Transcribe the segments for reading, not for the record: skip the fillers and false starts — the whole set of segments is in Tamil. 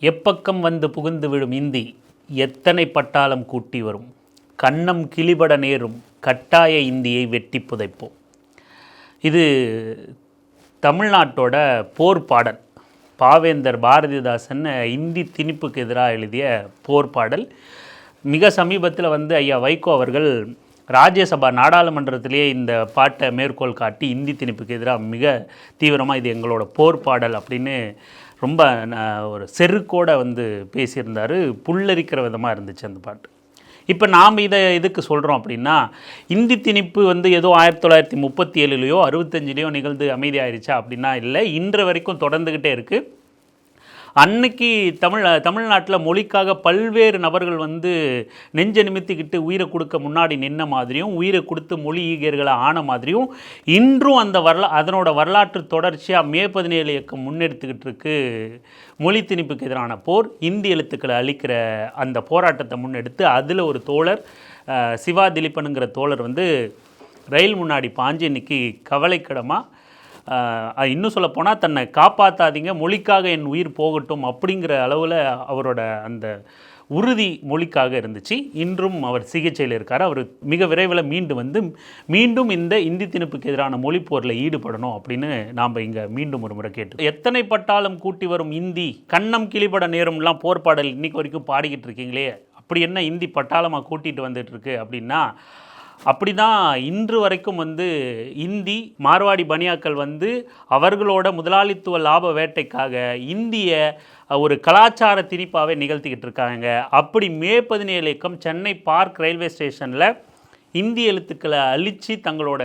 எப்பக்கம் வந்து புகுந்து விடும் இந்தி எத்தனை பட்டாளம் கூட்டி வரும், கன்னம் கிளிபட நேரும் கட்டாய இந்தியை வெட்டி புதைப்போம். இது தமிழ்நாட்டோட போர் பாடல். பாவேந்தர் பாரதிதாசன் இந்தி திணிப்புக்கு எதிராக எழுதிய போர் பாடல். மிக சமீபத்தில் ஐயா வைகோ அவர்கள் ராஜ்யசபா நாடாளுமன்றத்திலேயே இந்த பாட்டை மேற்கோள் காட்டி இந்தி திணிப்புக்கு எதிராக மிக தீவிரமாக இது எங்களோட போர் பாடல் அப்படின்னு ரொம்ப ஒரு செருக்கோட பேசியிருந்தார். புல்லரிக்கிற விதமாக இருந்துச்சு அந்த பாட்டு. இப்போ நாம் இதுக்கு சொல்கிறோம் அப்படின்னா, இந்தி திணிப்பு ஏதோ 1937லையோ 65லையோ நிகழ்ந்து அமைதியாயிருச்சா அப்படின்னா இல்லை, இன்று வரைக்கும் தொடர்ந்துக்கிட்டே இருக்குது. அன்னைக்கு தமிழ்நாட்டில் மொழிக்காக பல்வேறு நபர்கள் நெஞ்ச நிமித்திக்கிட்டு உயிரை கொடுக்க முன்னாடி நின்ன மாதிரியும், உயிரை கொடுத்து மொழி ஈகியர்களை ஆன மாதிரியும் இன்றும் அதனோட வரலாற்று தொடர்ச்சியாக மே 17 இயக்கம் முன்னெடுத்துக்கிட்டு இருக்கு. மொழி திணிப்புக்கு எதிரான போர், இந்தி எழுத்துக்களை அளிக்கிற அந்த போராட்டத்தை முன்னெடுத்து அதில் ஒரு தோழர் சிவா திலீபனுங்கிற தோழர் ரயில் முன்னாடி பாஞ்சு இன்னைக்கு கவலைக்கிடமாக, இன்னும் சொல்லப்போனால் தன்னை காப்பாற்றாதீங்க, மொழிக்காக என் உயிர் போகட்டும் அப்படிங்கிற அளவில் அவரோட அந்த உறுதி மொழிக்காக இருந்துச்சு. இன்றும் அவர் சிகிச்சையில் இருக்கார். அவர் மிக விரைவில் மீண்டும் இந்த இந்தி திணிப்புக்கு எதிரான மொழி போரில் ஈடுபடணும் அப்படின்னு நாம் இங்கே மீண்டும் ஒரு முறை கேட்டு, எத்தனை பட்டாளம் கூட்டி வரும் இந்தி கன்னம் கிளிபட நேரும்லாம் போர் பாடல் இன்றைக்கு வரைக்கும் பாடிக்கிட்டு இருக்கீங்களே, அப்படி என்ன இந்தி பட்டாளமாக கூட்டிகிட்டு வந்துட்டுருக்கு அப்படின்னா, அப்படி தான் இன்று வரைக்கும் இந்தி மார்வாடி பனியாக்கள் அவர்களோட முதலாளித்துவ லாப வேட்டைக்காக இந்திய ஒரு கலாச்சார திணிப்பாகவே நிகழ்த்திக்கிட்டு இருக்காங்க. அப்படி மே 17 இயக்கம் சென்னை பார்க் ரயில்வே ஸ்டேஷனில் இந்தி எழுத்துக்களை அழித்து தங்களோட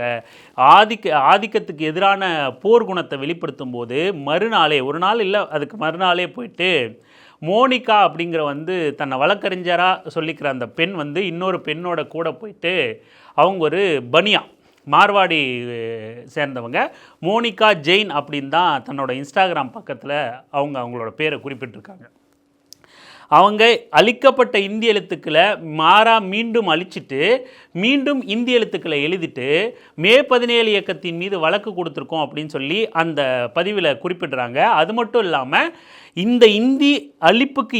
ஆதிக்கத்துக்கு எதிரான போர்க்குணத்தை வெளிப்படுத்தும் போது மறுநாளே, ஒரு நாள் இல்லை அதுக்கு மறுநாளே போயிட்டு மோனிகா அப்படிங்கிற தன்னை வழக்கறிஞராக சொல்லிக்கிற அந்த பெண் இன்னொரு பெண்ணோட கூட போயிட்டு, அவங்க ஒரு பனியா மார்வாடி சேர்ந்தவங்க, மோனிகா ஜெயின் அப்படின்னு தான் தன்னோட இன்ஸ்டாகிராம் பக்கத்தில் அவங்களோட பேரை குறிப்பிட்டிருக்காங்க. அவங்க அழிக்கப்பட்ட இந்திய எழுத்துக்களை மீண்டும் அழிச்சிட்டு மீண்டும் இந்திய எழுத்துக்களை எழுதிட்டு மே 17 இயக்கத்தின் மீது வழக்கு கொடுத்துருக்கோம் அப்படின்னு சொல்லி அந்த பதிவில் குறிப்பிடுறாங்க. அது மட்டும் இல்லாமல் இந்த இந்தி அழிப்புக்கு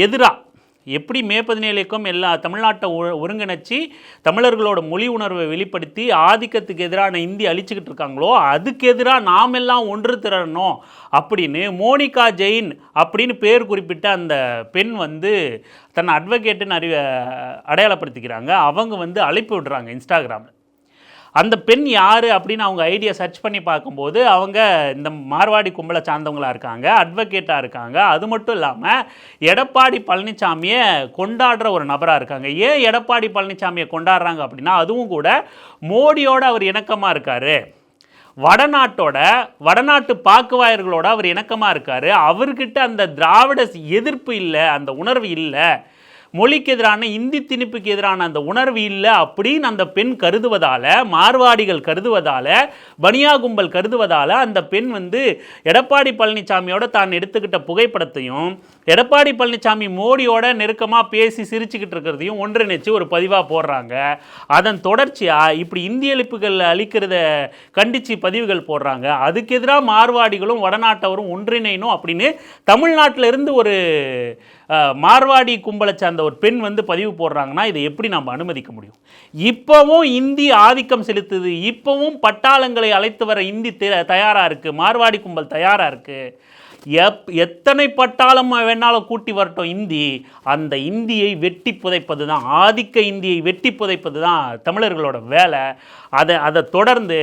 எதிராக எப்படி மே 17 இயக்கம் எல்லா தமிழ்நாட்டை ஒருங்கிணைச்சி தமிழர்களோட மொழி உணர்வை வெளிப்படுத்தி ஆதிக்கத்துக்கு எதிரான இந்தி அழிச்சுக்கிட்டு இருக்காங்களோ, அதுக்கு எதிராக நாம் எல்லாம் ஒன்று திரளணும் அப்படின்னு மோனிகா ஜெயின் அப்படின்னு பேர் குறிப்பிட்ட அந்த பெண் தன்னை அட்வொகேட்டுன்னு அடையாளப்படுத்திக்கிறாங்க. அவங்க அழைப்பு விடுறாங்க இன்ஸ்டாகிராமில். அந்த பெண் யார் அப்படின்னு அவங்க ஐடியா சர்ச் பண்ணி பார்க்கும்போது அவங்க இந்த மார்வாடி கும்பலை சார்ந்தவங்களாக இருக்காங்க, அட்வொகேட்டாக இருக்காங்க. அது மட்டும் இல்லாமல் எடப்பாடி பழனிசாமியை கொண்டாடுற ஒரு நபராக இருக்காங்க. ஏன் எடப்பாடி பழனிசாமியை கொண்டாடுறாங்க அப்படின்னா, அதுவும் கூட மோடியோட அவர் இணக்கமாக இருக்கார், வடநாட்டு பாக்குவாயர்களோட அவர் இணக்கமாக இருக்கார், அவர்கிட்ட அந்த திராவிட எதிர்ப்பு இல்லை, அந்த உணர்வு இல்லை, மொழிக்கு எதிரான இந்தி திணிப்புக்கு எதிரான அந்த உணர்வு இல்லை அப்படின்னு அந்த பெண் கருதுவதால், மார்வாடிகள் கருதுவதால், பனியா கும்பல் கருதுவதால் அந்த பெண் எடப்பாடி பழனிசாமியோட தான் எடுத்துக்கிட்ட புகைப்படத்தையும் எடப்பாடி பழனிசாமி மோடியோட நெருக்கமாக பேசி சிரிச்சுக்கிட்டு இருக்கிறதையும் ஒன்றிணைச்சு ஒரு பதிவாக போடுறாங்க. அதன் தொடர்ச்சியாக இப்படி இந்திய எழுப்புகள் அளிக்கிறத கண்டித்து பதிவுகள் போடுறாங்க. அதுக்கு எதிராக மார்வாடிகளும் வடநாட்டவரும் ஒன்றிணைணும் அப்படின்னு தமிழ்நாட்டிலிருந்து ஒரு மார்வாடி கும்பலை சார்ந்த ஒரு பெண் பதிவு போடுறாங்கன்னா இதை எப்படி நம்ம அனுமதிக்க முடியும்? இப்போவும் இந்தி ஆதிக்கம் செலுத்துது, இப்போவும் பட்டாளங்களை அழைத்து வர இந்தி தயாராக இருக்குது, மார்வாடி கும்பல் தயாராக இருக்குது. எத்தனை பட்டாளம் வேணாலும் கூட்டி வரட்டும் இந்தி, அந்த இந்தியை வெட்டி புதைப்பது தான், ஆதிக்க இந்தியை வெட்டி புதைப்பது தான் தமிழர்களோட வேலை. அதை தொடர்ந்து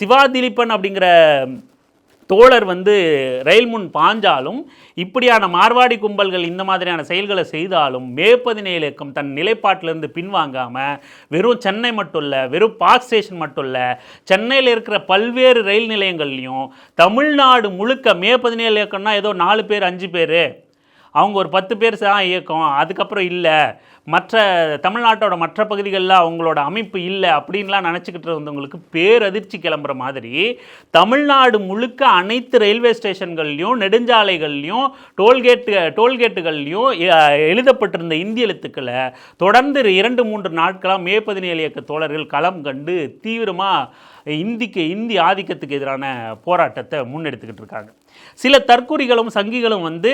சிவா திலீபன் அப்படிங்கிற தோழர் ரயில் முன் பாஞ்சாலும், இப்படியான மார்வாடி கும்பல்கள் இந்த மாதிரியான செயல்களை செய்தாலும் மே 17 இயக்கம் தன் நிலைப்பாட்டிலிருந்து பின்வாங்காமல் வெறும் சென்னை மட்டும் இல்லை, வெறும் பார்க் ஸ்டேஷன் மட்டும் இல்லை, சென்னையில் இருக்கிற பல்வேறு ரயில் நிலையங்கள்லையும் தமிழ்நாடு முழுக்க மே 17 இயக்கம்னா ஏதோ 4 பேர் 5 பேர், அவங்க ஒரு 10 பேர் தான் இயக்கம், அதுக்கப்புறம் இல்லை, தமிழ்நாட்டோட மற்ற பகுதிகளில் அவங்களோட அமைப்பு இல்லை அப்படின்லாம் நினச்சிக்கிட்டு இருந்தவங்களுக்கு பேரதிர்ச்சி கிளம்புற மாதிரி தமிழ்நாடு முழுக்க அனைத்து ரயில்வே ஸ்டேஷன்கள்லையும் நெடுஞ்சாலைகள்லையும் டோல்கேட்டுகள்லையும் எழுதப்பட்டிருந்த இந்திய எழுத்துக்களை தொடர்ந்து 2-3 நாட்களாக மே 17 இயக்க தோழர்கள் களம் கண்டு தீவிரமாக இந்தி ஆதிக்கத்துக்கு எதிரான போராட்டத்தை முன்னெடுத்துக்கிட்டு இருக்காங்க. சில தற்குறிகளும் சங்கிகளும் வந்து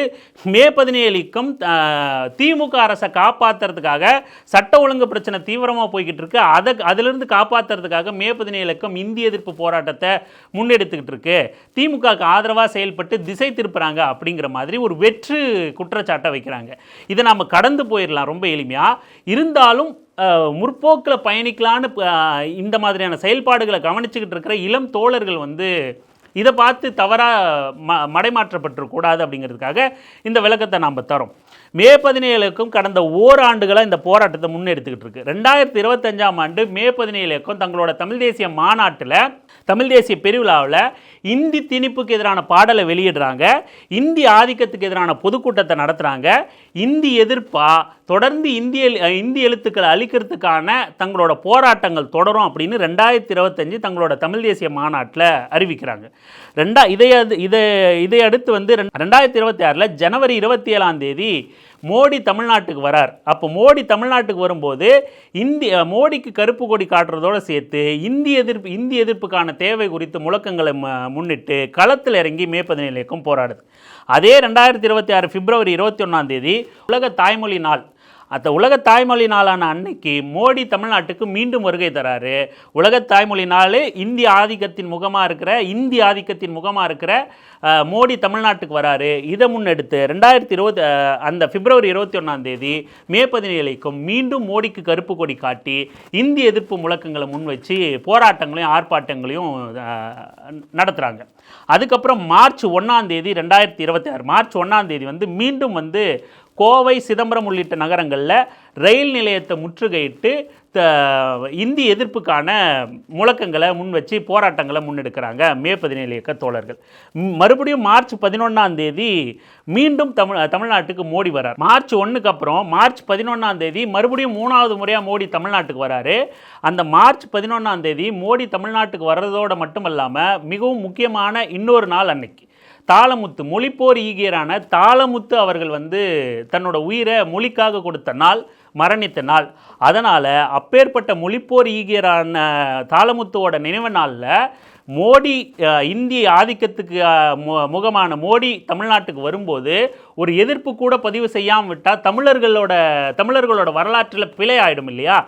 மே 17க்கும் திமுக அரசை காப்பாற்றுறதுக்காக சட்ட ஒழுங்கு பிரச்சனை தீவிரமாக போய்கிட்டு இருக்கு, அதிலிருந்து காப்பாற்றுறதுக்காக மே 17க்கும் இந்திய எதிர்ப்பு போராட்டத்தை முன்னெடுத்துக்கிட்டு இருக்கு, திமுகவுக்கு ஆதரவாக செயல்பட்டு திசை திருப்புறாங்க அப்படிங்கிற மாதிரி ஒரு வெற்று குற்றச்சாட்டை வைக்கிறாங்க. இதை நம்ம கடந்து போயிடலாம் ரொம்ப எளிமையாக. இருந்தாலும் முற்போக்கில் பயணிக்கலான்னு இந்த மாதிரியான செயல்பாடுகளை கவனிச்சுக்கிட்டு இருக்கிற இளம் தோழர்கள் வந்து இதை பார்த்து தவறாக மடைமாற்றப்பட்டுக்கூடாது அப்படிங்கிறதுக்காக இந்த விளக்கத்தை நாம் தரோம். மே 17க்கும் கடந்த ஓராண்டுகளாக இந்த போராட்டத்தை முன்னெடுத்துக்கிட்டு இருக்கு. 2025ஆம் ஆண்டு மே 17க்கும் தங்களோட தமிழ் தேசிய மாநாட்டில், தமிழ் தேசிய பெருவிழாவில் இந்தி திணிப்புக்கு எதிரான பாடலை வெளியிடுறாங்க, இந்தி ஆதிக்கத்துக்கு எதிரான பொதுக்கூட்டத்தை நடத்துகிறாங்க. இந்தி எதிர்ப்பாக தொடர்ந்து இந்தி எழுத்துக்களை அழிக்கிறதுக்கான தங்களோட போராட்டங்கள் தொடரும் அப்படின்னு 2025 தங்களோட தமிழ் தேசிய மாநாட்டில் அறிவிக்கிறாங்க. இதை அடுத்து வந்து 2026 ஜனவரி 27ஆம் தேதி மோடி தமிழ்நாட்டுக்கு வரார். அப்போ மோடி தமிழ்நாட்டுக்கு வரும்போது மோடிக்கு கருப்பு கொடி காட்டுறதோடு சேர்த்து இந்தி எதிர்ப்புக்கான தேவை குறித்து முழக்கங்களை முன்னிட்டு களத்தில் இறங்கி மே 17க்கும் போராடுது. அதே 2026 பிப்ரவரி 21ஆம் தேதி உலக தாய்மொழி நாள். அந்த உலக தாய்மொழி நாளான அன்னைக்கு மோடி தமிழ்நாட்டுக்கு மீண்டும் வருகை தராரு. உலக தாய்மொழி நாள் இந்தி ஆதிக்கத்தின் முகமாக இருக்கிற மோடி தமிழ்நாட்டுக்கு வராரு. இதை முன்னெடுத்து 2020 அந்த பிப்ரவரி 21ஆம் தேதி மே 17க்கும் மீண்டும் மோடிக்கு கருப்பு கொடி காட்டி இந்தி எதிர்ப்பு முழக்கங்களை முன் வச்சு போராட்டங்களையும் ஆர்ப்பாட்டங்களையும் நடத்துகிறாங்க. அதுக்கப்புறம் மார்ச் 1ஆம் தேதி 2026 மார்ச் 1ஆம் தேதி வந்து மீண்டும் வந்து கோவை, சிதம்பரம் உள்ளிட்ட நகரங்களில் ரயில் நிலையத்தை முற்றுகையிட்டு இந்தி எதிர்ப்புக்கான முழக்கங்களை முன் வச்சு போராட்டங்களை முன்னெடுக்கிறாங்க மே 17 இயக்க தோழர்கள். மறுபடியும் மார்ச் 11ஆம் தேதி மீண்டும் தமிழ்நாட்டுக்கு மோடி வரார். மார்ச் 1க்கு அப்புறம் மார்ச் 11ஆம் தேதி மறுபடியும் 3வது முறையாக மோடி தமிழ்நாட்டுக்கு வராரு. அந்த மார்ச் 11ஆம் தேதி மோடி தமிழ்நாட்டுக்கு வர்றதோடு மட்டும் இல்லாமல் மிகவும் முக்கியமான இன்னொரு நாள் அன்னைக்கு தாளமுத்து, மொழிப்போர் ஈகியரான தாளமுத்து அவர்கள் வந்து தன்னோட உயிரை மொழிக்காக கொடுத்த நாள், மரணித்த நாள். அதனால் அப்பேற்பட்ட மொழிப்போர் ஈகியரான தாளமுத்துவோட நினைவு நாளில் மோடி இந்திய ஆதிக்கத்துக்கு முகமான மோடி தமிழ்நாட்டுக்கு வரும்போது ஒரு எதிர்ப்பு கூட பதிவு செய்யாமல் விட்டால் தமிழர்களோட வரலாற்றில் பிழை ஆகிடும் இல்லையா?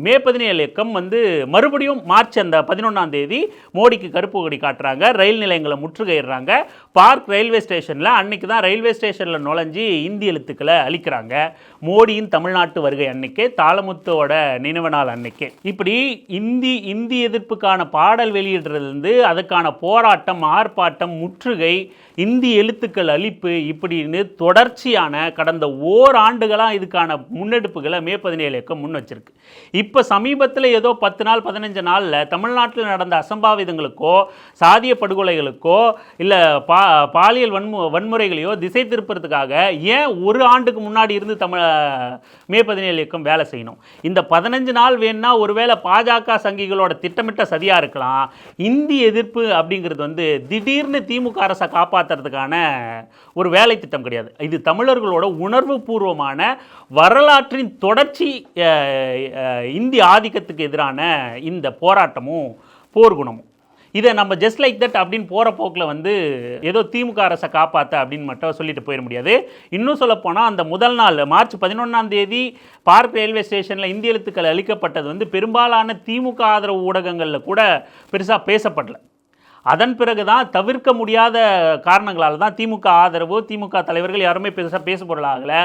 மே 17 இயக்கம் வந்து மறுபடியும் மார்ச் அந்த 11ஆம் தேதி மோடிக்கு கருப்பு கொடி காட்டுறாங்க, ரயில் நிலையங்களை முற்றுகையிடுறாங்க. பார்க் ரயில்வே ஸ்டேஷனில் அன்றைக்கி தான் ரயில்வே ஸ்டேஷனில் நுழைஞ்சி இந்தி எழுத்துக்களை அளிக்கிறாங்க. மோடியின் தமிழ்நாட்டு வருகை அன்னைக்கே, தாளமுத்தோட நினைவு நாள் அன்னைக்கே. இப்படி இந்தி எதிர்ப்புக்கான பாடல் வெளியிடுறதுலேருந்து அதுக்கான போராட்டம், ஆர்ப்பாட்டம், முற்றுகை, இந்தி எழுத்துக்கள் அழிப்பு இப்படின்னு தொடர்ச்சியான கடந்த ஓராண்டுகளாக இதுக்கான முன்னெடுப்புகளை மே 17 இயக்கம் முன் வச்சிருக்கு. இப்போ சமீபத்தில் ஏதோ 10 நாள் 15 நாளில் தமிழ்நாட்டில் நடந்த அசம்பாவிதங்களுக்கோ சாதிய படுகொலைகளுக்கோ இல்லை பாலியல் வன்முறைகளையோ திசை திருப்புறதுக்காக ஏன் ஒரு ஆண்டுக்கு முன்னாடி இருந்து மே 17 இயக்கம் வேலை செய்யணும்? இந்த 15 நாள் வேணும்னா ஒருவேளை பாஜக சங்கிகளோட திட்டமிட்ட சதியாக இருக்கலாம். இந்தி எதிர்ப்பு அப்படிங்கிறது வந்து திடீர்னு திமுக அரசை காப்பாற்றுறதுக்கான ஒரு வேலை திட்டம் கிடையாது. இது தமிழர்களோட உணர்வு பூர்வமான வரலாற்றின் தொடர்ச்சி. இந்தி ஆதிக்கத்துக்கு எதிரான இந்த போராட்டமும் போர்க்குணமும் இதை நம்ம ஜஸ்ட் லைக் தட் அப்படின்னு போகிற போக்கில் வந்து ஏதோ திமுக அரசை காப்பாற்ற அப்படின்னு மட்டும் சொல்லிட்டு போயிட முடியாது. இன்னும் சொல்லப்போனால் அந்த முதல் நாள் மார்ச் 11ஆம் தேதி பார்க் ரயில்வே ஸ்டேஷனில் இந்தி எழுத்துக்கள் அளிக்கப்பட்டது வந்து பெரும்பாலான திமுக ஆதரவு ஊடகங்களில் கூட பெருசாக பேசப்படலை. அதன் பிறகு தான் தவிர்க்க முடியாத காரணங்களால் தான் திமுக ஆதரவு, திமுக தலைவர்கள் யாருமே பெருசாக பேச பொருளாகலை.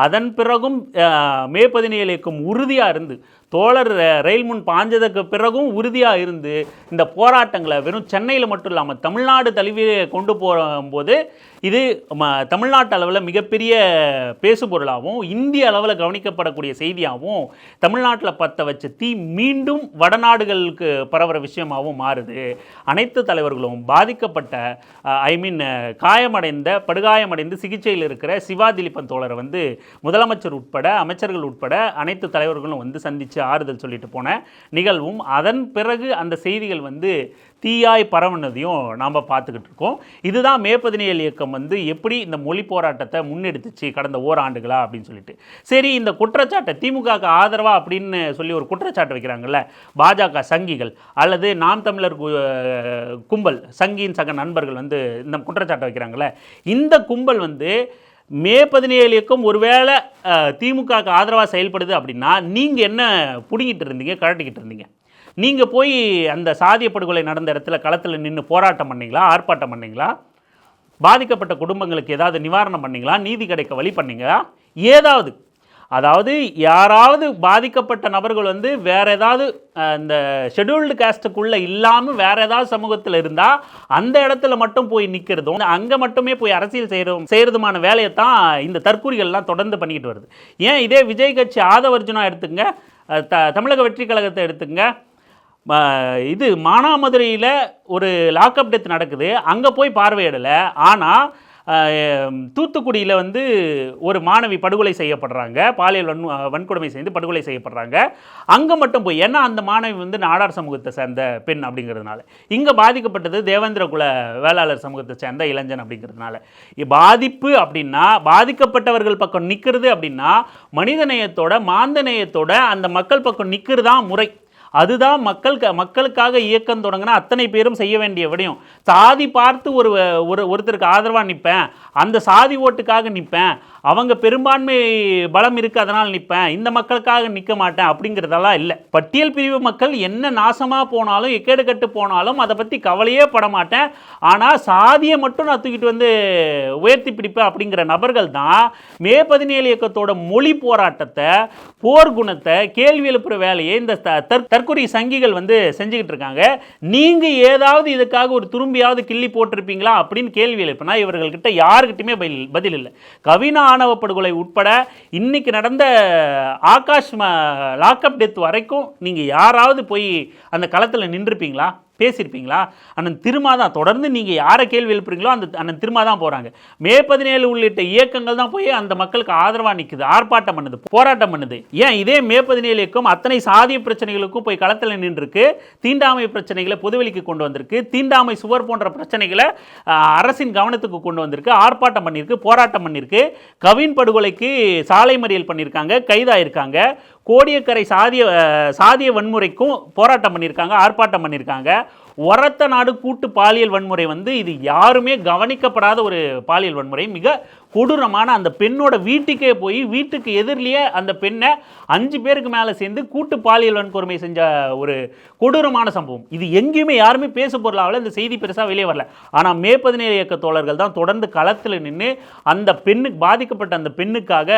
அதன் பிறகும் மே 17 இயக்கம் உறுதியாக இருந்து, தோழர் ரயில் முன் பாஞ்சதுக்கு பிறகும் உறுதியாக இருந்து இந்த போராட்டங்களை வெறும் சென்னையில் மட்டும் இல்லாமல் தமிழ்நாடு தழுவி கொண்டு போகும்போது இது தமிழ்நாட்டு அளவில் மிகப்பெரிய பேசுபொருளாகவும் இந்திய அளவில் கவனிக்கப்படக்கூடிய செய்தியாகவும் தமிழ்நாட்டில் பற்ற வச்ச தீ மீண்டும் வடநாடுகளுக்கு பரவுற விஷயமாகவும் மாறுது. அனைத்து தலைவர்களும் பாதிக்கப்பட்ட படுகாயமடைந்து சிகிச்சையில் இருக்கிற சிவா திலீபன் தோழரை வந்து முதலமைச்சர் உட்பட அமைச்சர்கள் உட்பட அனைத்து தலைவர்களும் வந்து சந்தித்து சந்தித்து ஆறுதல் சொல்லிட்டு போன நிகழ்வும் அதன் பிறகு அந்த செய்திகள் வந்து தீயாய் பரவுனதையும் நாம் பார்த்துக்கிட்டு இருக்கோம். இதுதான் மே 17 இயக்கம் வந்து எப்படி இந்த மொழி போராட்டத்தை முன்னெடுத்துச்சு கடந்த ஓராண்டுகளா அப்படின்னு சொல்லிட்டு. சரி, இந்த குற்றச்சாட்டை திமுகவுக்கு ஆதரவா அப்படின்னு சொல்லி ஒரு குற்றச்சாட்டு வைக்கிறாங்கல்ல பாஜக சங்கிகள் அல்லது நாம் தமிழர் கும்பல், சங்கியின் சக நண்பர்கள் வந்து இந்த குற்றச்சாட்டை வைக்கிறாங்கல்ல, இந்த கும்பல் வந்து மே 17 இயக்கம் ஒருவேளை திமுகவுக்கு ஆதரவாக செயல்படுது அப்படின்னா நீங்கள் என்ன பிடிங்கிட்டு இருந்தீங்க, கழட்டிக்கிட்டு இருந்தீங்க? நீங்கள் போய் அந்த சாதிய படுகொலை நடந்த இடத்துல களத்தில் நின்று போராட்டம் பண்ணிங்களா, ஆர்ப்பாட்டம் பண்ணிங்களா? பாதிக்கப்பட்ட குடும்பங்களுக்கு ஏதாவது நிவாரணம் பண்ணிங்களா, நீதி கிடைக்க வழி பண்ணிங்களா? ஏதாவது, அதாவது யாராவது பாதிக்கப்பட்ட நபர்கள் வந்து வேறு ஏதாவது இந்த ஷெட்யூல்டு காஸ்ட்டுக்குள்ளே இல்லாமல் வேறு ஏதாவது சமூகத்தில் இருந்தால் அந்த இடத்துல மட்டும் போய் நிற்கிறதும் அங்கே மட்டுமே போய் அரசியல் செய்கிறதுமான வேலையை தான் இந்த தற்கூரிகள்லாம் தொடர்ந்து பண்ணிக்கிட்டு வருது. ஏன் இதே விஜய் கட்சி ஆதவர்ஜுனா எடுத்துங்க, தமிழக வெற்றி கழகத்தை எடுத்துங்க, இது மானாமதுரையில் ஒரு லாக்அப் டெத் நடக்குது, அங்கே போய் பார்வையிடலை. ஆனால் தூத்துக்குடியில் வந்து ஒரு மாணவி படுகொலை செய்யப்படுறாங்க, பாலியல் வன்கொடுமை செய்து படுகொலை செய்யப்படுறாங்க. அங்கே மட்டும் போய், ஏன்னா அந்த மாணவி வந்து நாடார் சமூகத்தை சேர்ந்த பெண் அப்படிங்கிறதுனால, இங்கே பாதிக்கப்பட்டது தேவேந்திர குல வேளாளர் சமூகத்தை சேர்ந்த இளைஞன் அப்படிங்கிறதுனால. பாதிப்பு அப்படின்னா பாதிக்கப்பட்டவர்கள் பக்கம் நிற்கிறது அப்படின்னா மனிதநேயத்தோட மாந்தநேயத்தோட அந்த மக்கள் பக்கம் நிற்கிறது தான் முறை. அதுதான் மக்களுக்காக இயக்கம் தொடங்கினா அத்தனை பேரும் செய்ய வேண்டிய விடயம். சாதி பார்த்து ஒருத்தருக்கு ஆதரவாக நிற்பேன், அந்த சாதி ஓட்டுக்காக நிற்பேன், அவங்க பெரும்பான்மை பலம் இருக்குது அதனால் நிற்பேன், இந்த மக்களுக்காக நிற்க மாட்டேன் அப்படிங்கிறதெல்லாம் இல்லை. பட்டியல் பிரிவு மக்கள் என்ன நாசமாக போனாலும் எக்கேடு கட்டு போனாலும் அதை பற்றி கவலையே பட மாட்டேன், ஆனால் சாதியை மட்டும் நான் தூக்கிட்டு வந்து உயர்த்தி பிடிப்பேன் அப்படிங்கிற நபர்கள் தான் மே 17 இயக்கத்தோட மொழி போராட்டத்தை, போர்க்குணத்தை, கேள்வி எழுப்புற வேலையை இந்த தற்கொலை சங்கிகள் வந்து செஞ்சுக்கிட்டு இருக்காங்க. நீங்கள் ஏதாவது இதுக்காக ஒரு துரும்பியாவது கிள்ளி போட்டிருப்பீங்களா அப்படின்னு கேள்வி எழுப்பினா இவர்கள்கிட்ட யாருக்கிட்டையுமே பதில் இல்லை. கவினா ஆணவ படுகொலை உட்பட இன்னைக்கு நடந்த ஆகாஷ் லாக்அப் டெத் வரைக்கும் நீங்கள் யாராவது போய் அந்த களத்தில் நின்றுப்பீங்களா, பேசியிருப்பீங்களா? அண்ணன் திருமா தான் தொடர்ந்து நீங்கள் யாரை கேள்வி எழுப்புறீங்களோ அந்த அண்ணன் திருமா தான் போகிறாங்க. மே 17 உள்ளிட்ட இயக்கங்கள் தான் போய் அந்த மக்களுக்கு ஆதரவாக நிற்குது, ஆர்ப்பாட்டம் பண்ணுது, போராட்டம் பண்ணுது. ஏன் இதே மே 17 இயக்கம் அத்தனை சாதிய பிரச்சனைகளுக்கும் போய் களத்தில் நின்றுருக்கு, தீண்டாமை பிரச்சனைகளை பொதுவெளிக்கு கொண்டு வந்திருக்கு, தீண்டாமை சுவர் போன்ற பிரச்சனைகளை அரசின் கவனத்துக்கு கொண்டு வந்திருக்கு, ஆர்ப்பாட்டம் பண்ணியிருக்கு, போராட்டம் பண்ணியிருக்கு, கவின் படுகொலைக்கு சாலை மறியல் பண்ணியிருக்காங்க, கைதாயிருக்காங்க, கோடியக்கரை சாதிய வன்முறைக்கும் போராட்டம் பண்ணியிருக்காங்க, ஆர்ப்பாட்டம் பண்ணியிருக்காங்க. ஒரத்த நாடு கூட்டு பாலியல் வன்முறை வந்து இது யாருமே கவனிக்கப்படாத ஒரு பாலியல் வன்முறை. மிக கொடூரமான, அந்த பெண்ணோட வீட்டுக்கே போய் வீட்டுக்கு எதிரிலேயே அந்த பெண்ணை 5 பேருக்கு மேலே சேர்ந்து கூட்டு பாலியல் வன்கொடுமை செஞ்ச ஒரு கொடூரமான சம்பவம். இது எங்கேயுமே யாருமே பேச பொருளாவில் இந்த செய்தி பெருசாக வெளியே வரல. ஆனால் மே 17 இயக்க தோழர்கள் தான் தொடர்ந்து களத்தில் நின்று அந்த பெண்ணுக்கு பாதிக்கப்பட்ட அந்த பெண்ணுக்காக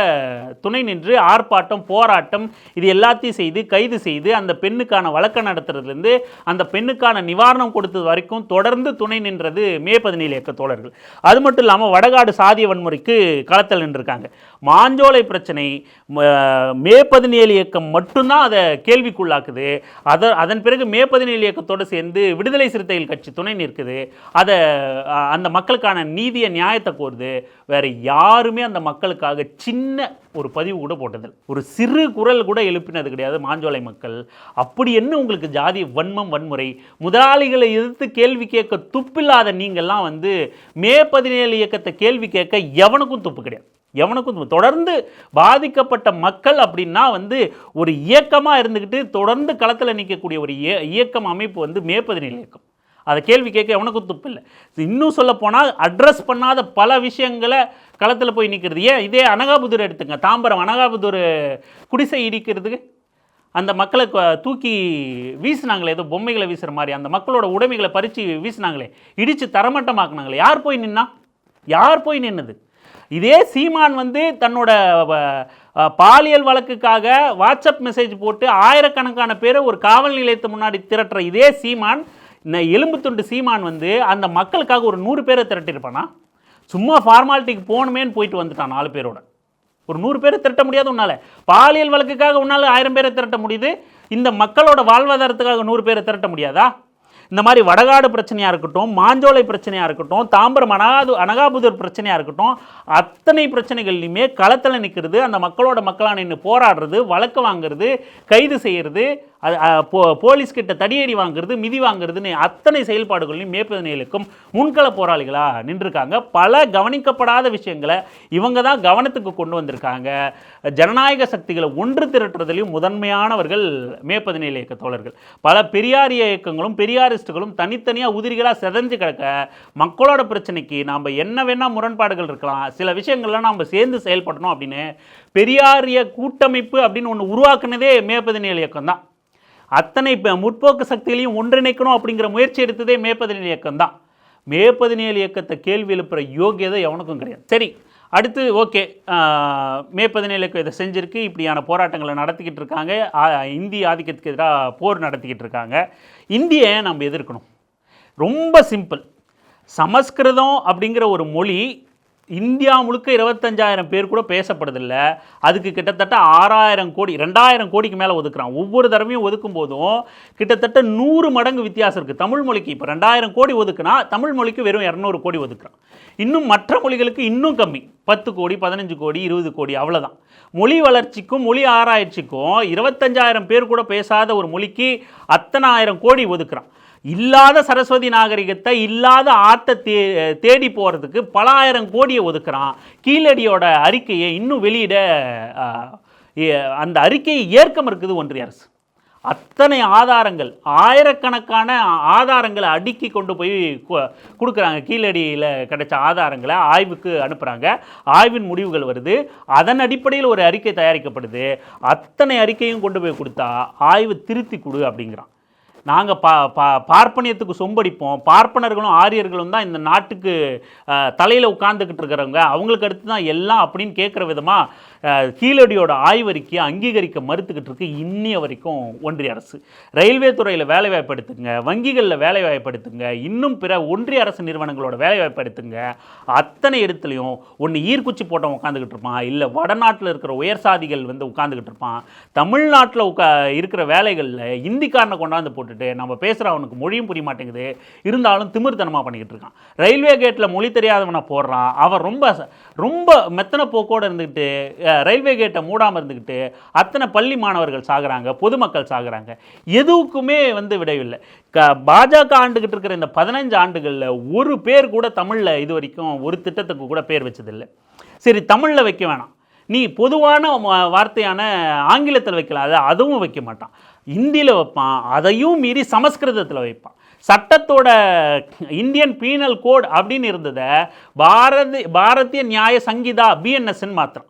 துணை நின்று ஆர்ப்பாட்டம், போராட்டம் இது எல்லாத்தையும் செய்து கைது செய்து அந்த பெண்ணுக்கான வழக்கு நடத்துறதுலேருந்து அந்த பெண்ணுக்கான நிவாரணம் கொடுத்தது வரைக்கும் தொடர்ந்து துணை நின்றது மே 17 இயக்க தோழர்கள். அது மட்டும் இல்லாமல் வடகாடு சாதிய வன்முறை களத்தில் நின்றுருக்காங்க. மாஞ்சோலை பிரச்சனை மே 17 இயக்கம் மட்டும்தான் அதை கேள்விக்குள்ளாக்குது. அதன் பிறகு மே 17 இயக்கத்தோடு சேர்ந்து விடுதலை சிறுத்தைகள் கட்சி துணை நிற்குது, அதை அந்த மக்களுக்கான நீதியை நியாயத்தை கோருது. வேற யாருமே அந்த மக்களுக்காக சின்ன ஒரு பதிவு கூட போட்டதில்லை, ஒரு சிறு குரல் கூட எழுப்பினது கிடையாது மாஞ்சோலை மக்கள். அப்படி என்ன உங்களுக்கு ஜாதி வன்மம், வன்முறை? முதலாளிகளை எதிர்த்து கேள்வி கேட்க துப்பில்லாத நீங்கள்லாம் வந்து மே 17 இயக்கத்தை கேள்வி கேட்க எவனுக்கும் துப்பு கிடையாது, எவனுக்கும். தொடர்ந்து பாதிக்கப்பட்ட மக்கள் அப்படின்னா வந்து ஒரு இயக்கமாக இருந்துக்கிட்டு தொடர்ந்து களத்தில் நிற்கக்கூடிய ஒரு இயக்கம் அமைப்பு வந்து மே 17 இயக்கம். அதை கேள்வி கேட்க எவனுக்கும் துப்பு இல்லை. இன்னும் சொல்ல போனால் அட்ரஸ் பண்ணாத பல விஷயங்களை களத்தில் போய் நிற்கிறது. ஏன் இதே அனகாபுதூர் எடுத்துங்க, தாம்பரம் அனகாபுதூர் குடிசை இடிக்கிறதுக்கு அந்த மக்களை தூக்கி வீசினாங்களே, ஏதோ பொம்மைகளை வீசுகிற மாதிரி அந்த மக்களோட உடைமைகளை பறித்து வீசினாங்களே, இடித்து தரமட்டமாக்குனாங்களே, யார் போய் நின்னா? யார் போய் நின்னது? இதே சீமான் வந்து தன்னோட பாலியல் வழக்குக்காக வாட்ஸ்அப் மெசேஜ் போட்டு ஆயிரக்கணக்கான பேரை ஒரு காவல் நிலையத்தை முன்னாடி திரட்டுற இதே சீமான், எலும்பு துண்டு சீமான் வந்து அந்த மக்களுக்காக ஒரு 100 பேரை திரட்டிருப்பானா? சும்மா ஃபார்மாலிட்டிக்கு போகணுமேன்னு போயிட்டு வந்துட்டான் 4 பேரோட. ஒரு 100 பேரை திரட்ட முடியாது உன்னால். பாலியல் வழக்குக்காக உன்னால் 1000 பேரை திரட்ட முடியுது, இந்த மக்களோட வாழ்வாதாரத்துக்காக 100 பேரை திரட்ட முடியாதா? இந்த மாதிரி வடகாடு பிரச்சனையாக இருக்கட்டும், மாஞ்சோலை பிரச்சனையாக இருக்கட்டும், தாம்பரம் அனகாபுதூர் பிரச்சனையாக இருக்கட்டும், அத்தனை பிரச்சனைகள்லையுமே களத்தில் நிற்கிறது, அந்த மக்களோட மக்களாக நின்று போராடுறது, வழக்கு வாங்குறது, கைது செய்கிறது, போலீஸ் கிட்ட தடியடி வாங்குறது, மிதி வாங்குறதுன்னு அத்தனை செயல்பாடுகளையும் மே 17க்கும் முன்கள போராளிகளாக நின்றுருக்காங்க. பல கவனிக்கப்படாத விஷயங்களை இவங்க தான் கவனத்துக்கு கொண்டு வந்திருக்காங்க. ஜனநாயக சக்திகளை ஒன்று திரட்டுறதுலையும் முதன்மையானவர்கள் மே 17 இயக்க தோழர்கள். பல பெரியாரிய இயக்கங்களும் பெரியாரிஸ்டுகளும் தனித்தனியாக உதிரிகளாக செதஞ்சு கிடக்க, மக்களோட பிரச்சனைக்கு நாம் என்ன வேணால் முரண்பாடுகள் இருக்கலாம், சில விஷயங்கள்லாம் நாம் சேர்ந்து செயல்படணும் அப்படின்னு பெரியாரிய கூட்டமைப்பு அப்படின்னு ஒன்று உருவாக்குனதே மே 17 இயக்கம் தான். அத்தனை முற்போக்கு சக்திகளையும் ஒன்றிணைக்கணும் அப்படிங்கிற முயற்சி எடுத்ததே மே 17 இயக்கம் தான். மே 17 இயக்கத்தை கேள்வி எழுப்புற யோகியதை எவனுக்கும் கிடையாது. சரி, அடுத்து ஓகே, மே 17 இயக்கம் இதை செஞ்சுருக்கு, இப்படியான போராட்டங்களை நடத்திக்கிட்டு இருக்காங்க, இந்திய ஆதிக்கத்துக்கு எதிராக போர் நடத்திக்கிட்டு இருக்காங்க. இந்தியை நம்ம எதிர்க்கணும். ரொம்ப சிம்பிள். சமஸ்கிருதம் அப்படிங்கிற ஒரு மொழி இந்தியா முழுக்க 25,000 பேர் கூட பேசப்படுதில்லை. அதுக்கு கிட்டத்தட்ட 6,000 கோடி 2,000 கோடிக்கு மேலே ஒதுக்குறான். ஒவ்வொரு தடவையும் ஒதுக்கும் போதும் கிட்டத்தட்ட 100 மடங்கு வித்தியாசம் இருக்குது. தமிழ் மொழிக்கு இப்போ 2,000 கோடி ஒதுக்குனா தமிழ் மொழிக்கு வெறும் 200 கோடி ஒதுக்குறான். இன்னும் மற்ற மொழிகளுக்கு இன்னும் கம்மி, 10 கோடி 15 கோடி 20 கோடி அவ்வளோதான். மொழி வளர்ச்சிக்கும் மொழி ஆராய்ச்சிக்கும் 25,000 பேர் கூட பேசாத ஒரு மொழிக்கு அத்தனை 1000 கோடி ஒதுக்குறான். இல்லாத சரஸ்வதி நாகரிகத்தை, இல்லாத ஆற்றை தேடி போகிறதுக்கு பல 1000 கோடியை ஒதுக்குறான். கீழடியோட அறிக்கையை இன்னும் வெளியிட அந்த அறிக்கையை ஏற்க மறுக்குது ஒன்றிய அரசு. அத்தனை ஆதாரங்கள், ஆயிரக்கணக்கான ஆதாரங்களை அடுக்கி கொண்டு போய் கொடுக்குறாங்க. கீழடியில் கிடைச்ச ஆதாரங்களை ஆய்வுக்கு அனுப்புகிறாங்க. ஆய்வின் முடிவுகள் வருது, அதன் அடிப்படையில் ஒரு அறிக்கை தயாரிக்கப்படுது. அத்தனை அறிக்கையும் கொண்டு போய் கொடுத்தா ஆய்வு திருத்தி கொடு அப்படிங்கிறான். நாங்கள் பார்ப்பனியத்துக்கு சொம்படிப்போம், பார்ப்பனர்களும் ஆரியர்களும் தான் இந்த நாட்டுக்கு தலையில் உட்கார்ந்துக்கிட்டு இருக்கிறவங்க, அவங்களுக்கு அடுத்து தான் எல்லாம் அப்படின்னு கேட்குற விதமாக கீழடியோட ஆய்வறிக்கையை அங்கீகரிக்க மறுத்துக்கிட்டு இருக்கு இன்னிய வரைக்கும் ஒன்றிய அரசு. ரயில்வே துறையில் வேலைவாய்ப்பு எடுத்துங்க, வங்கிகளில் வேலைவாய்ப்பு எடுத்துங்க, இன்னும் பிற ஒன்றிய அரசு நிறுவனங்களோட வேலைவாய்ப்பு எடுத்துங்க. அத்தனை இடத்துலையும் ஒன்று ஈர்க்குச்சி போட்டவன் உட்காந்துக்கிட்டு இருப்பான், இல்லை வடநாட்டில் இருக்கிற உயர் சாதிகள் உட்காந்துக்கிட்டு இருப்பான். தமிழ்நாட்டில் இருக்கிற வேலைகளில் இந்திக்காரனை கொண்டாந்து போட்டு நம்ம பேசுகிற அவனுக்கு மொழியும் புரிய மாட்டேங்குது, இருந்தாலும் திமிர்த்தனமாக பண்ணிக்கிட்டு இருக்கான். ரயில்வே கேட்டில் மொழி தெரியாதவனை போடுறான். அவன் ரொம்ப ரொம்ப மெத்தனை போக்கோடு இருந்துக்கிட்டு ரயில்வே கேட்டை மூடாமல் இருந்துக்கிட்டு அத்தனை பள்ளி மாணவர்கள் சாகுறாங்க, பொதுமக்கள் சாகுறாங்க. எதுவுக்குமே விடவில்லை. பாஜக ஆண்டுகிட்டு இருக்கிற இந்த 15 ஆண்டுகளில் ஒரு பேர் கூட தமிழில் இது வரைக்கும் ஒரு திட்டத்துக்கு கூட பேர் வச்சதில்லை. சரி, தமிழில் வைக்க வேணாம், நீ பொதுவான வார்த்தையான ஆங்கிலத்தில் வைக்கலாம், அதுவும் வைக்க மாட்டான். இந்தியில் வைப்பான், அதையும் மீறி சமஸ்கிருதத்தில் வைப்பான். சட்டத்தோட இந்தியன் பீனல் கோட் அப்படின்னு இருந்ததை பாரதிய நியாய சங்கீதா BNSன்னு மாத்திரம்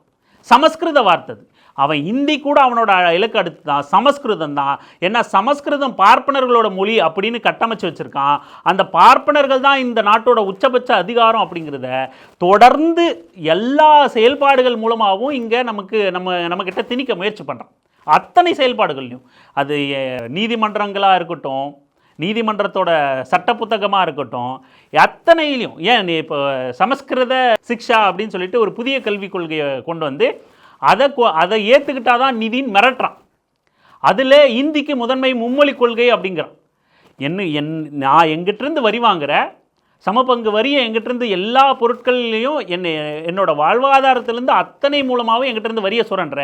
சமஸ்கிருத வார்த்தை. அவன் இந்தி கூட அவனோட இலக்கு அடுத்து தான் சமஸ்கிருதம் தான். ஏன்னா சமஸ்கிருதம் பார்ப்பனர்களோட மொழி அப்படின்னு கட்டமைச்சு வச்சுருக்கான். அந்த பார்ப்பனர்கள் தான் இந்த நாட்டோட உச்சபட்ச அதிகாரம் அப்படிங்கிறத தொடர்ந்து எல்லா செயல்பாடுகள் மூலமாகவும் இங்கே நம்மக்கிட்ட திணிக்க முயற்சி பண்ணுறான். அத்தனை செயல்பாடுகள்லையும், அது நீதிமன்றங்களாக இருக்கட்டும், நீதிமன்றத்தோட சட்ட புத்தகமாக இருக்கட்டும், அத்தனையிலையும் ஏன் இப்போ சமஸ்கிருத சிக்ஷா அப்படின்னு சொல்லிட்டு ஒரு புதிய கல்விக் கொள்கையை கொண்டு வந்து அதை ஏற்றுக்கிட்டாதான் நிதின்னு மிரட்டுறான். அதில் இந்திக்கு முதன்மை மும்மொழி கொள்கை அப்படிங்கிறான். நான் எங்கிட்டிருந்து வரி வாங்குற சமபங்கு வரியை எங்கிட்டிருந்து எல்லா பொருட்கள்லையும் என்னோட வாழ்வாதாரத்திலேருந்து அத்தனை மூலமாகவும் எங்கிட்டிருந்து வரியை சுரன்ற,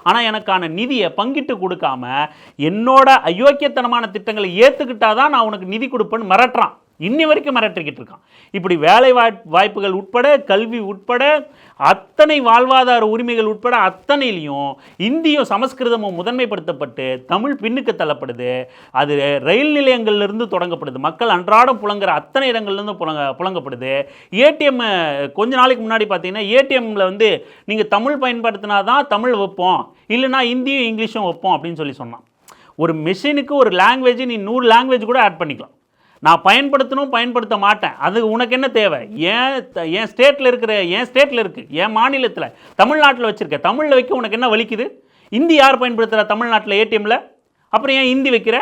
ஆனால் எனக்கான நிதியை பங்கிட்டு கொடுக்காம என்னோட அயோக்கியத்தனமான திட்டங்களை ஏற்றுக்கிட்டாதான் நான் உனக்கு நிதி கொடுப்பேன்னு மிரட்டுறான். இன்னி வரைக்கும் மிரட்டிக்கிட்டு இருக்கான். இப்படி வேலை வாய்ப்புகள் உட்பட, கல்வி உட்பட, அத்தனை வாழ்வாதார உரிமைகள் உட்பட அத்தனையிலையும் இந்தியும் சமஸ்கிருதமும் முதன்மைப்படுத்தப்பட்டு தமிழ் பின்னுக்கு தள்ளப்படுது. அது ரயில் நிலையங்கள்லேருந்து தொடங்கப்படுது, மக்கள் அன்றாடம் புழங்குற அத்தனை இடங்கள்லேருந்து புழங்கப்படுது. ஏடிஎம் கொஞ்ச நாளைக்கு முன்னாடி பார்த்தீங்கன்னா ஏடிஎம்மில் நீங்கள் தமிழ் பயன்படுத்தினா தான் தமிழ் வைப்போம், இல்லைனா ஹிந்தியும் இங்கிலீஷும் வைப்போம் அப்படின்னு சொன்னான். ஒரு மெஷினுக்கு ஒரு லாங்குவேஜ் நீ 100 லாங்குவேஜ் கூட ஆட் பண்ணிக்கலாம். நான் பயன்படுத்தணும், பயன்படுத்த மாட்டேன், அது உனக்கு என்ன தேவை? என் ஸ்டேட்டில் இருக்குது, என் மாநிலத்தில் தமிழ்நாட்டில் வச்சுருக்க, தமிழில் வைக்க உனக்கு என்ன வலிக்குது? ஹிந்தி யார் பயன்படுத்துகிற தமிழ்நாட்டில் ஏடிஎம்மில்? அப்புறம் ஏன் ஹிந்தி வைக்கிற?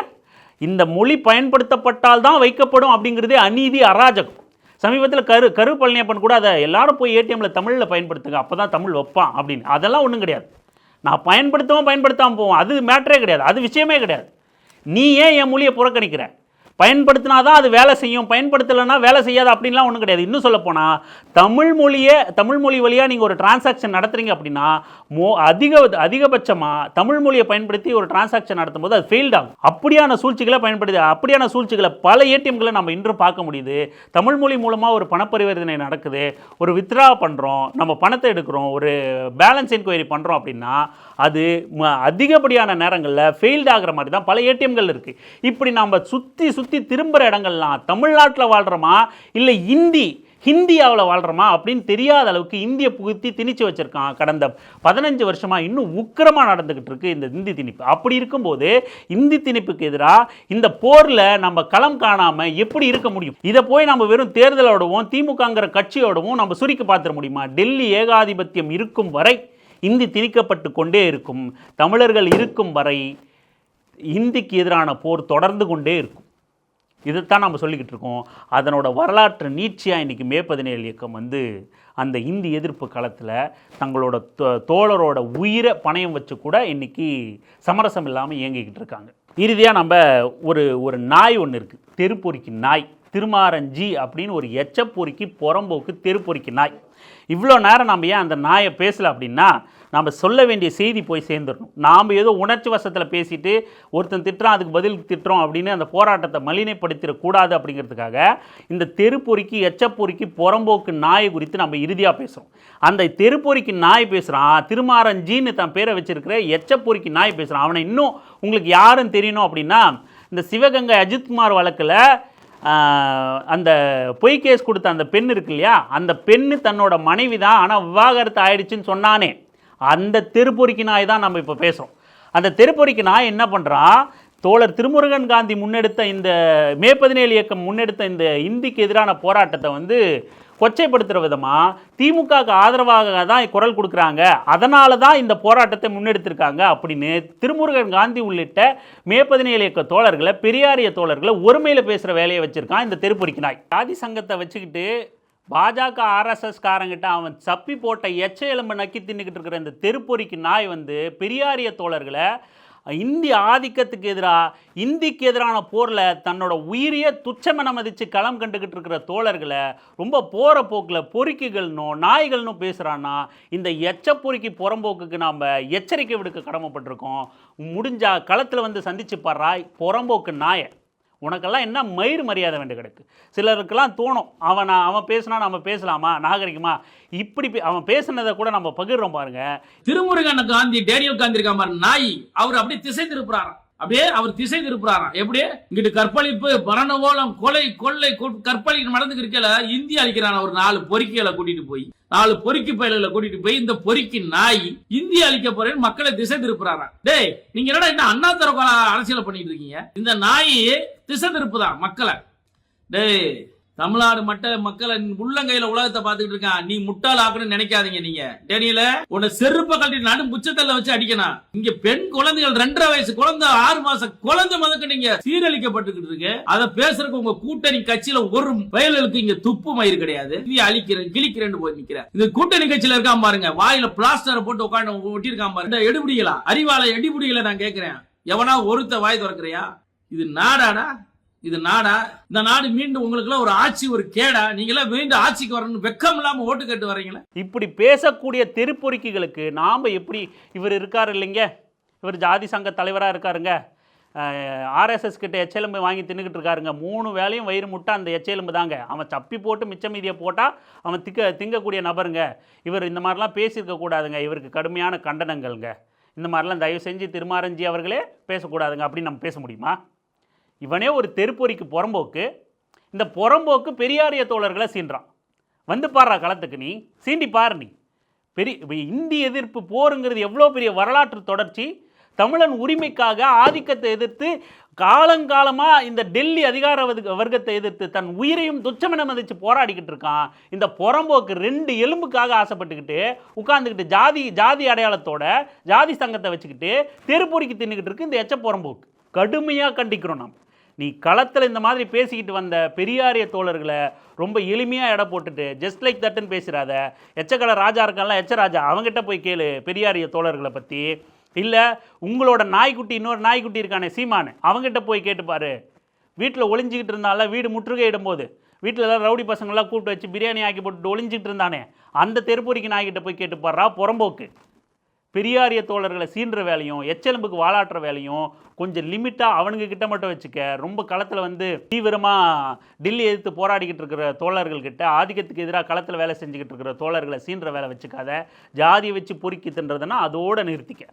இந்த மொழி பயன்படுத்தப்பட்டால் தான் வைக்கப்படும் அப்படிங்கிறதே அநீதி, அராஜகம். சமீபத்தில் கரு பழனியப்பன் கூட அதை எல்லாரும் போய் ஏடிஎம்மில் தமிழில் பயன்படுத்துங்க, அப்போ தான் தமிழ் வைப்பான் அப்படின்னு. அதெல்லாம் ஒன்றும் கிடையாது. நான் பயன்படுத்தாமல் போவோம், அது மேட்டரே கிடையாது, அது விஷயமே கிடையாது. நீ ஏன் என் மொழியை புறக்கணிக்கிற? பயன்படுத்தினாதான் அது வேலை செய்யும், பயன்படுத்தலைன்னா வேலை செய்யாது அப்படின்லாம் ஒன்றும் கிடையாது. இன்னும் சொல்லப்போனால் தமிழ் மொழி வழியாக நீங்கள் ஒரு டிரான்சாக்ஷன் நடத்துகிறீங்க அப்படின்னா அதிகபட்சமாக தமிழ் மொழியை பயன்படுத்தி ஒரு டிரான்சாக்ஷன் நடத்தும் போது அது ஃபெயில்ட் ஆகும். அப்படியான சூழ்ச்சிகளை பல ஏடிஎம்களை நம்ம இன்றும் பார்க்க முடியுது. தமிழ் மொழி மூலமாக ஒரு பணப்பரிவர்த்தனை நடக்குது, ஒரு வித்ட்ரா பண்ணுறோம், நம்ம பணத்தை எடுக்கிறோம், ஒரு பேலன்ஸ் என்கொயரி பண்ணுறோம் அப்படின்னா அது அதிகப்படியான நேரங்களில் ஃபெயில்ட் ஆகிற மாதிரி தான் பல ஏடிஎம்கள் இருக்குது. இப்படி நம்ம சுற்றி திரும்புகிற இடங்கள்லாம் தமிழ்நாட்டில் வாழ்கிறோமா இல்லை ஹிந்தியாவில் வாழ்கிறோமா அப்படின்னு தெரியாத அளவுக்கு இந்திய புகுத்தி திணிச்சு வச்சுருக்கான். கடந்த 15 வருஷமாக இன்னும் உக்கிரமாக நடந்துக்கிட்டு இருக்கு இந்த இந்தி திணிப்பு. அப்படி இருக்கும்போது இந்தி திணிப்புக்கு எதிராக இந்த போரில் நம்ம களம் காணாமல் எப்படி இருக்க முடியும்? இதை போய் நம்ம வெறும் தேர்தலோடவும் திமுகங்கிற கட்சியோடவும் நம்ம சுருக்கி பார்த்துட முடியுமா? டெல்லி ஏகாதிபத்தியம் இருக்கும் வரை இந்தி திணிக்கப்பட்டு கொண்டே இருக்கும். தமிழர்கள் இருக்கும் வரை இந்திக்கு எதிரான போர் தொடர்ந்து கொண்டே இருக்கும். இதைத்தான் நம்ம சொல்லிக்கிட்டு இருக்கோம். அதனோட வரலாற்று நீட்சியாக இன்றைக்கி மே 17 இயக்கம் வந்து அந்த இந்தி எதிர்ப்பு களத்தில் தங்களோட தோழரோட உயிரை பணயம் வச்சு கூட இன்றைக்கி சமரசம் இல்லாமல் இயங்கிக்கிட்டு இருக்காங்க. இறுதியாக நம்ம ஒரு நாய் ஒன்று இருக்குது, தெருப்பொறிக்கு நாய். திருமாரஞ்சி அப்படின்னு ஒரு எச்சப்பொறிக்கு புறம்போக்கு தெருப்பொறிக்கு நாய். இவ்வளோ நேரம் நம்ம ஏன் அந்த நாயை பேசலை அப்படின்னா, நாம் சொல்ல வேண்டிய செய்தி போய் சேர்ந்துடணும். நாம் ஏதோ உணர்ச்சி வசத்தில் பேசிட்டு ஒருத்தன் திட்டுறான் அதுக்கு பதில் திட்டுறோம் அப்படின்னு அந்த போராட்டத்தை மலினைப்படுத்திடக்கூடாது அப்படிங்கிறதுக்காக இந்த தெருப்பொறிக்கு எச்சப்பொறிக்கு புறம்போக்கு நாய் குறித்து நம்ம இறுதியாக பேசுகிறோம். அந்த தெருப்பொறிக்கு நாய் பேசுகிறான், திருமாரஞ்சின்னு தன் பேரை வச்சிருக்கிற எச்சப்பொறிக்கு நாய் பேசுகிறான். அவனை இன்னும் உங்களுக்கு யாரும் தெரியணும் அப்படின்னா, இந்த சிவகங்கை அஜித்குமார் வழக்கில் அந்த பொய் கேஸ் கொடுத்த அந்த பெண் இருக்கு இல்லையா, அந்த பெண்ணு தன்னோட மனைவி தான், ஆனால் விவாகரத்து ஆயிடுச்சுன்னு சொன்னானே, அந்த தெருப்பொறிக்கு நாய் தான் நம்ம இப்போ பேசுகிறோம். அந்த தெருப்பொறிக்கு நாய் என்ன பண்ணுறான், தோழர் திருமுருகன் காந்தி முன்னெடுத்த இந்த மே 17 இயக்கம் முன்னெடுத்த இந்த இந்திக்கு எதிரான போராட்டத்தை வந்து கொச்சைப்படுத்துகிற விதமாக திமுகவுக்கு ஆதரவாக தான் குரல் கொடுக்குறாங்க, அதனால தான் இந்த போராட்டத்தை முன்னெடுத்திருக்காங்க அப்படின்னு திருமுருகன் காந்தி உள்ளிட்ட மே 17 இயக்க தோழர்களை, பெரியாரிய தோழர்களை ஒருமையில் பேசுகிற வேலையை வச்சுருக்கான் இந்த தெருப்பொறிக்கு நாய். ஜாதி சங்கத்தை வச்சுக்கிட்டு பாஜக ஆர்எஸ்எஸ் காரங்கிட்ட அவன் சப்பி போட்ட எச்ச எலும்பை நக்கி தின்னுக்கிட்டு இருக்கிற இந்த தெருப்பொறிக்கு நாய் வந்து பெரியாரிய தோழர்களை இந்திய ஆதிக்கத்துக்கு எதிராக இந்திக்கு எதிரான போரில் தன்னோட உயிரியை துச்சமென மதித்து களம் கண்டுக்கிட்டு இருக்கிற தோழர்களை ரொம்ப போகிற போக்கில் பொறுக்கிகள்னோ நாய்கள்னோ பேசுகிறான்னா, இந்த எச்சப்பொறுக்கி புறம்போக்குக்கு நாம் எச்சரிக்கை விடுக்க கடமைப்பட்டிருக்கோம். முடிஞ்சால் களத்தில் வந்து சந்திச்சு பாடுறாய் புறம்போக்கு நாயை, உனக்கெல்லாம் என்ன மயிறு மரியாதை வேண்டு கிடக்கு. சிலருக்கெல்லாம் தோணும், அவன் பேசினா நம்ம பேசலாமா நாகரிகமா, இப்படி அவன் பேசினதை கூட நம்ம பகிர்றோம் பாருங்க. திருமுருகன் காந்தி டேனியல் காந்தி இருக்கா பாரு நாய், அவர் அப்படியே திசை திருப்புறாராம். அப்படியே அவர் திசை திருப்புறாராம். எப்படி இங்கிட்டு கற்பழிப்பு மரணவோலம் கொலை கொள்ளை கற்பழிப்பு நடந்துக்கு இருக்கல, இந்தியா அழிக்கிறான். ஒரு 4 பொறுக்கிகளை கூட்டிட்டு போய் 4 பொறுக்கி பயல்களை கூட்டிட்டு போய் இந்த பொறுக்கி நாய் இந்தியா அழிக்க போறேன்னு மக்களை திசை திருப்புறாராம். டேய் நீங்க என்னடா என்ன அண்ணா தரகோல அரசியல் பண்ணிட்டு இருக்கீங்க? இந்த நாய் திசை திருப்புதான் மக்களை. டேய் தமிழ்நாடு மக்களை உள்ளங்கையில உலகத்தை பார்த்துட்டு இருக்கான், நீ முட்டாள் ஆக்கணும்னு நினைக்காதீங்க. நீங்க டேனியல உன்னை செருப்ப கழட்டி நடு புச்சத்தல்ல வச்சு அடிக்கணும். இங்க பெண் குழந்தைகள் 2.5 வயசு குழந்தை 6 மாச குழந்தை மதக்கு நீங்க சீரழிக்கப்பட்டு இருக்கு. அதை பேசுறதுக்கு உங்க கூட்டணி கட்சியில ஒரு வயலுக்கு இங்க துப்பு மயிர் கிடையாது. நீ அழிக்கிறேன் கிழிக்கிறேன்னு போய் நிக்கிறேன். இந்த கூட்டணி கட்சியில இருக்கான் பாருங்க, வாயில பிளாஸ்டரை போட்டு உட்காந்து ஒட்டி இருக்கான் பாருங்க. எடுபடிகளா அறிவால எடிபுடிகளை நான் கேட்கிறேன், எவனா ஒருத்த வாய் திறக்கிறியா? இது நாடாடா? இது நாடா? இந்த நாடு மீண்டும் உங்களுக்கு ஒரு ஆட்சி ஒரு கேடா? நீங்களா மீண்டும் ஆட்சிக்கு வரணும் வெக்கம் இல்லாம ஓட்டு கேட்டு வரீங்களா? இப்படி பேசக்கூடிய தெருப்பொறுக்கிகளுக்கு நாம எப்படி, இவர் இருக்காரு இல்லைங்க, இவர் ஜாதி சங்க தலைவராக இருக்காருங்க, ஆர்எஸ்எஸ் கிட்ட எச்செலும்பு வாங்கி தின்னுக்கிட்டு இருக்காருங்க, 3 வேளையும் வயிறு முட்டை அந்த எச்செலும்பு தாங்க, அவன் சப்பி போட்டு மிச்ச மீதியை போட்டால் அவன் திங்கக்கூடிய நபருங்க, இவர் இந்த மாதிரிலாம் பேசியிருக்க கூடாதுங்க, இவருக்கு கடுமையான கண்டனங்கள்ங்க, இந்த மாதிரிலாம் தயவு செஞ்சு திருமாரஞ்சி அவர்களே பேசக்கூடாதுங்க அப்படின்னு நம்ம பேச முடியுமா? இவனே ஒரு தெருப்பொறிக்கு புறம்போக்கு, இந்த புறம்போக்கு பெரியாரிய தோழர்களை சீன்றான். வந்து பாடுறா களத்துக்கு, நீ சீண்டி பாரு. நீ இந்திய எதிர்ப்பு போருங்கிறது எவ்வளோ பெரிய வரலாற்று தொடர்ச்சி. தமிழன் உரிமைக்காக ஆதிக்கத்தை எதிர்த்து காலங்காலமாக இந்த டெல்லி அதிகார வர்க்கத்தை எதிர்த்து தன் உயிரையும் துச்சமென மதித்து போராடிக்கிட்டு இருக்கான். இந்த புறம்போக்கு 2 எலும்புக்காக ஆசைப்பட்டுக்கிட்டு உட்காந்துக்கிட்டு ஜாதி அடையாளத்தோட ஜாதி சங்கத்தை வச்சுக்கிட்டு தெருப்பொறிக்கு தின்னுக்கிட்டு இருக்கு இந்த எச்ச புறம்போக்கு. கடுமையாக கண்டிக்கிறோம். நாம் நீ களத்தில் இந்த மாதிரி பேசிக்கிட்டு வந்த பெரியாரிய தோழர்களை ரொம்ப எளிமையாக எடை போட்டுட்டு ஜஸ்ட் லைக் தட்டுன்னு பேசுகிறாத. எச்சக்கலை ராஜா இருக்கான்லாம், எச்ச ராஜா, அவங்ககிட்ட போய் கேளு பெரியாரிய தோழர்களை பற்றி. இல்லை உங்களோட நாய்க்குட்டி, இன்னொரு நாய்க்குட்டி இருக்கானே சீமானு, அவங்ககிட்ட போய் கேட்டுப்பாரு. வீட்டில் ஒளிஞ்சிக்கிட்டு இருந்தால வீடு முற்றுகையிடும் போது வீட்டில் எல்லாம் ரவுடி பசங்களாம் கூப்பிட்டு வச்சு பிரியாணி ஆக்கி போட்டு ஒளிஞ்சிக்கிட்டு இருந்தானே அந்த தெருப்பொறிக்கு நாய்கிட்ட போய் கேட்டு பாடுறா புறம்போக்கு. பெரியாரிய தோழர்களை சீன்ற வேலையும் எச்செலும்புக்கு வாலாட்டுற வேலையும் கொஞ்சம் லிமிட்டாக அவனுங்க கிட்ட மட்டும் வச்சுக்க. ரொம்ப களத்தில் வந்து தீவிரமாக டில்லி எதிர்த்து போராடிக்கிட்டு இருக்கிற தோழர்கள்கிட்ட, ஆதிக்கத்துக்கு எதிராக களத்தில் வேலை செஞ்சுக்கிட்டு இருக்கிற தோழர்களை சீன்ற வேலை வச்சுக்காத. ஜாதியை வச்சு பொறுக்கி தின்றதுன்னா அதோடு நிறுத்திக்க.